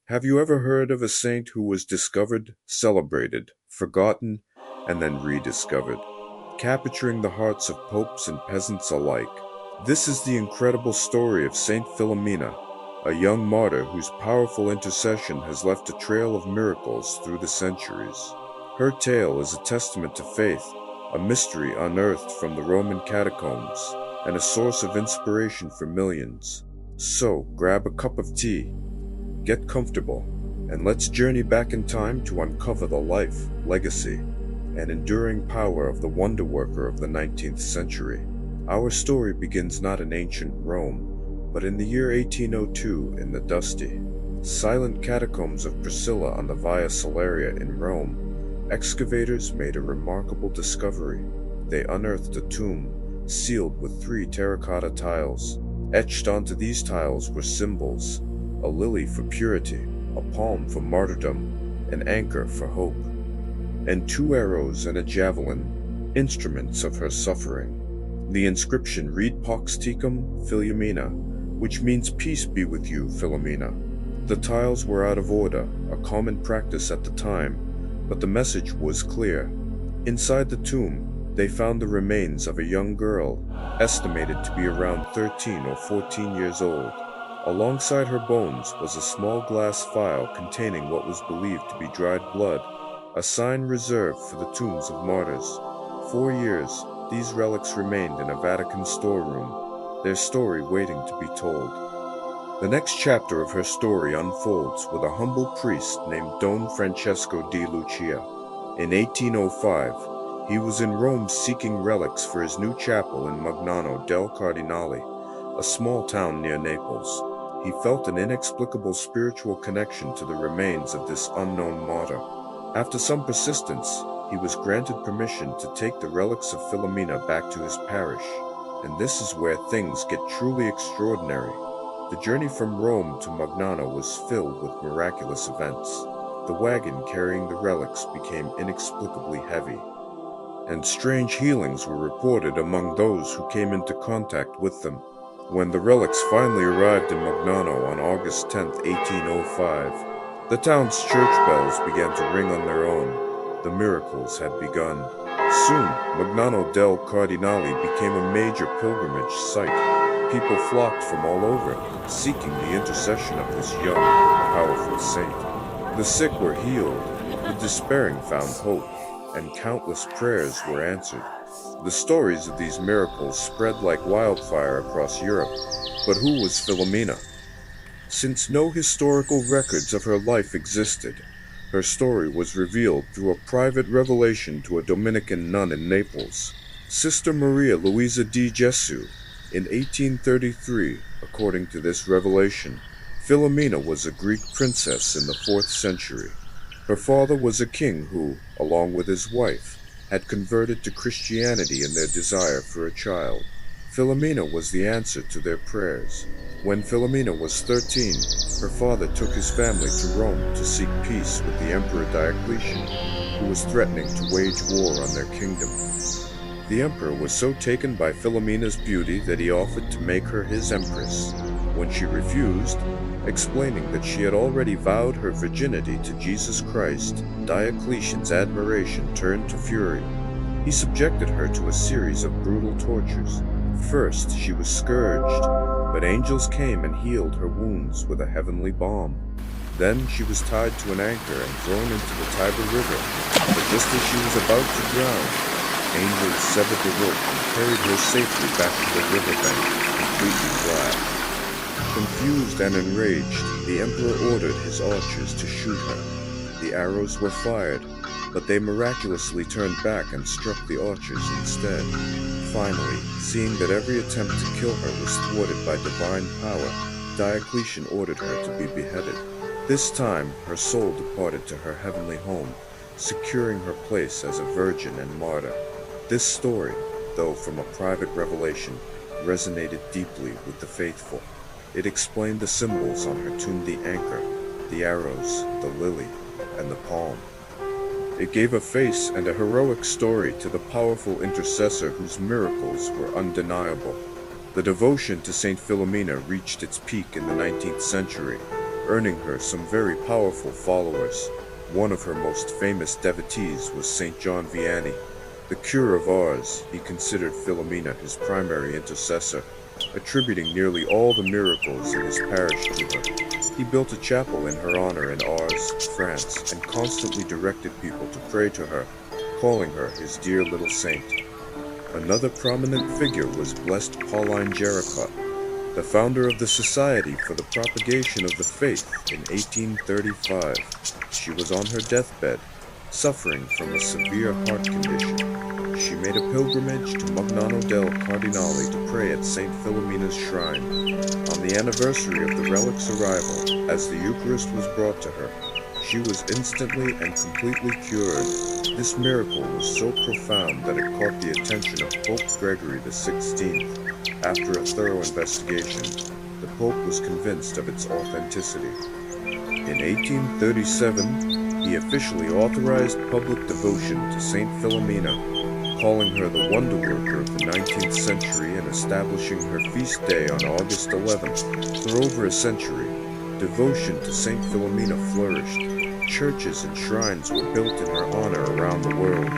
Have you ever heard of a saint who was discovered, celebrated, forgotten, and then rediscovered, capturing the hearts of popes and peasants alike? This is the incredible story of Saint Philomena, a young martyr whose powerful intercession has left a trail of miracles through the centuries. Her tale is a testament to faith, a mystery unearthed from the Roman catacombs, and a source of inspiration for millions. So, grab a cup of tea, get comfortable, and let's journey back in time to uncover the life, legacy, and enduring power of the wonder worker of the 19th century. Our story begins not in ancient Rome, but in the year 1802 in the dusty, silent catacombs of Priscilla on the Via Salaria in Rome. Excavators made a remarkable discovery. They unearthed a tomb sealed with 3 terracotta tiles. Etched onto these tiles were symbols: a lily for purity, a palm for martyrdom, an anchor for hope, and 2 arrows and a javelin, instruments of her suffering. The inscription read Pax Tecum Philomena, which means peace be with you, Philomena. The tiles were out of order, a common practice at the time, but the message was clear. Inside the tomb, they found the remains of a young girl, estimated to be around 13 or 14 years old. Alongside her bones was a small glass vial containing what was believed to be dried blood, a sign reserved for the tombs of martyrs. For years, these relics remained in a Vatican storeroom, their story waiting to be told. The next chapter of her story unfolds with a humble priest named Don Francesco di Lucia. In 1805, he was in Rome seeking relics for his new chapel in Magnano del Cardinale, a small town near Naples. He felt an inexplicable spiritual connection to the remains of this unknown martyr. After some persistence, he was granted permission to take the relics of Philomena back to his parish, and this is where things get truly extraordinary. The journey from Rome to Magnano was filled with miraculous events. The wagon carrying the relics became inexplicably heavy, and strange healings were reported among those who came into contact with them. When the relics finally arrived in Magnano on August 10, 1805, the town's church bells began to ring on their own. The miracles had begun. Soon, Magnano del Cardinale became a major pilgrimage site. People flocked from all over, seeking the intercession of this young, powerful saint. The sick were healed, the despairing found hope, and countless prayers were answered. The stories of these miracles spread like wildfire across Europe. But who was Philomena? Since no historical records of her life existed, her story was revealed through a private revelation to a Dominican nun in Naples, Sister Maria Luisa di Gesù. In 1833, according to this revelation, Philomena was a Greek princess in the 4th century. Her father was a king who, along with his wife, had converted to Christianity in their desire for a child. Philomena was the answer to their prayers. When Philomena was 13, her father took his family to Rome to seek peace with the Emperor Diocletian, who was threatening to wage war on their kingdom. The emperor was so taken by Philomena's beauty that he offered to make her his empress. When she refused, explaining that she had already vowed her virginity to Jesus Christ, Diocletian's admiration turned to fury. He subjected her to a series of brutal tortures. First, she was scourged, but angels came and healed her wounds with a heavenly balm. Then she was tied to an anchor and thrown into the Tiber River, but just as she was about to drown, angels severed the rope and carried her safely back to the riverbank, completely dry. Confused and enraged, the emperor ordered his archers to shoot her. The arrows were fired, but they miraculously turned back and struck the archers instead. Finally, seeing that every attempt to kill her was thwarted by divine power, Diocletian ordered her to be beheaded. This time, her soul departed to her heavenly home, securing her place as a virgin and martyr. This story, though from a private revelation, resonated deeply with the faithful. It explained the symbols on her tomb: the anchor, the arrows, the lily, and the palm. It gave a face and a heroic story to the powerful intercessor whose miracles were undeniable. The devotion to Saint Philomena reached its peak in the 19th century, earning her some very powerful followers. One of her most famous devotees was Saint John Vianney. The cure of Ars, he considered Philomena his primary intercessor, attributing nearly all the miracles in his parish to her. He built a chapel in her honor in Ars, France, and constantly directed people to pray to her, calling her his dear little saint. Another prominent figure was Blessed Pauline Jaricot, the founder of the Society for the Propagation of the Faith in 1835. She was on her deathbed, suffering from a severe heart condition. She made a pilgrimage to Magnano del Cardinale to pray at St. Philomena's shrine. On the anniversary of the relic's arrival, as the Eucharist was brought to her, she was instantly and completely cured. This miracle was so profound that it caught the attention of Pope Gregory XVI. After a thorough investigation, the Pope was convinced of its authenticity. In 1837, he officially authorized public devotion to Saint Philomena, calling her the wonder worker of the 19th century and establishing her feast day on August 11th. For over a century, devotion to Saint Philomena flourished. Churches and shrines were built in her honor around the world.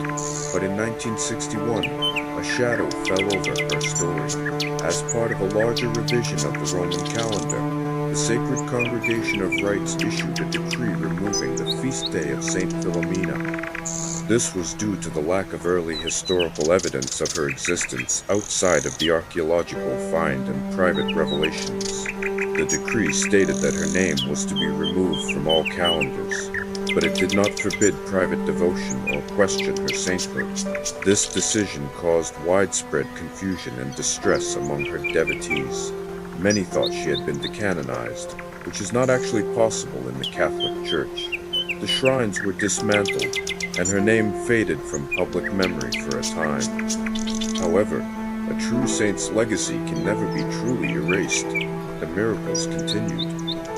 But in 1961, a shadow fell over her story. As part of a larger revision of the Roman calendar, the Sacred Congregation of Rites issued a decree removing the feast day of Saint Philomena. This was due to the lack of early historical evidence of her existence outside of the archaeological find and private revelations. The decree stated that her name was to be removed from all calendars, but it did not forbid private devotion or question her sainthood. This decision caused widespread confusion and distress among her devotees. Many thought she had been decanonized, which is not actually possible in the Catholic Church. The shrines were dismantled, and her name faded from public memory for a time. However, a true saint's legacy can never be truly erased. The miracles continued.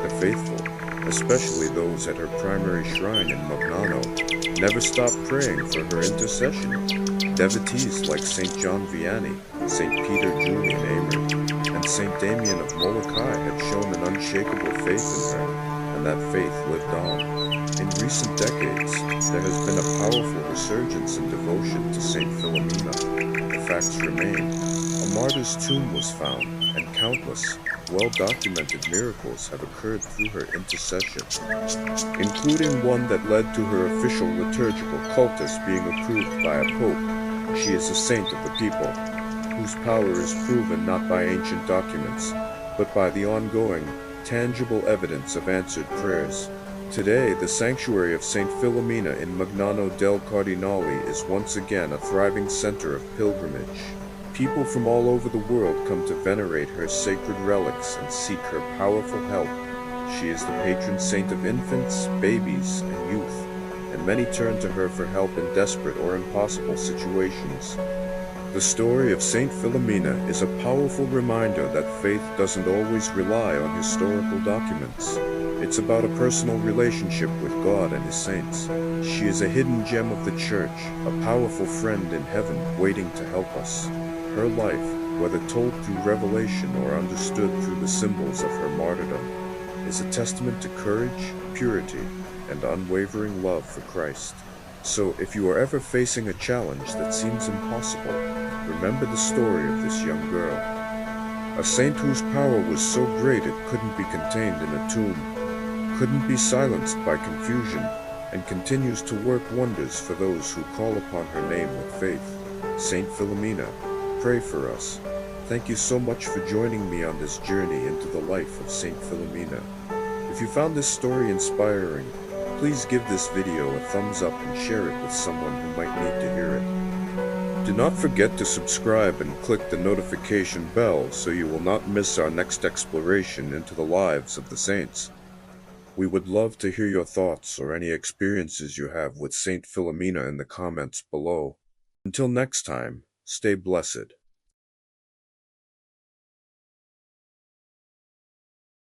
The faithful, especially those at her primary shrine in Magnano, never stopped praying for her intercession. Devotees like Saint John Vianney, Saint Peter Julian Aymer, and Saint Damien of Molokai had shown an unshakable faith in her, and that faith lived on. In recent decades, there has been a powerful resurgence in devotion to Saint Philomena. The facts remain. A martyr's tomb was found, and countless, well-documented miracles have occurred through her intercession, including one that led to her official liturgical cultus being approved by a pope. She is a saint of the people, whose power is proven not by ancient documents, but by the ongoing, tangible evidence of answered prayers. Today, the sanctuary of St. Philomena in Magnano del Cardinale is once again a thriving center of pilgrimage. People from all over the world come to venerate her sacred relics and seek her powerful help. She is the patron saint of infants, babies, and youth, and many turn to her for help in desperate or impossible situations. The story of Saint Philomena is a powerful reminder that faith doesn't always rely on historical documents. It's about a personal relationship with God and His saints. She is a hidden gem of the Church, a powerful friend in heaven waiting to help us. Her life, whether told through revelation or understood through the symbols of her martyrdom, is a testament to courage, purity, and unwavering love for Christ. So if you are ever facing a challenge that seems impossible, remember the story of this young girl. A saint whose power was so great it couldn't be contained in a tomb, couldn't be silenced by confusion, and continues to work wonders for those who call upon her name with faith. Saint Philomena, pray for us. Thank you so much for joining me on this journey into the life of Saint Philomena. If you found this story inspiring, please give this video a thumbs up and share it with someone who might need to hear it. Do not forget to subscribe and click the notification bell so you will not miss our next exploration into the lives of the saints. We would love to hear your thoughts or any experiences you have with Saint Philomena in the comments below. Until next time, stay blessed.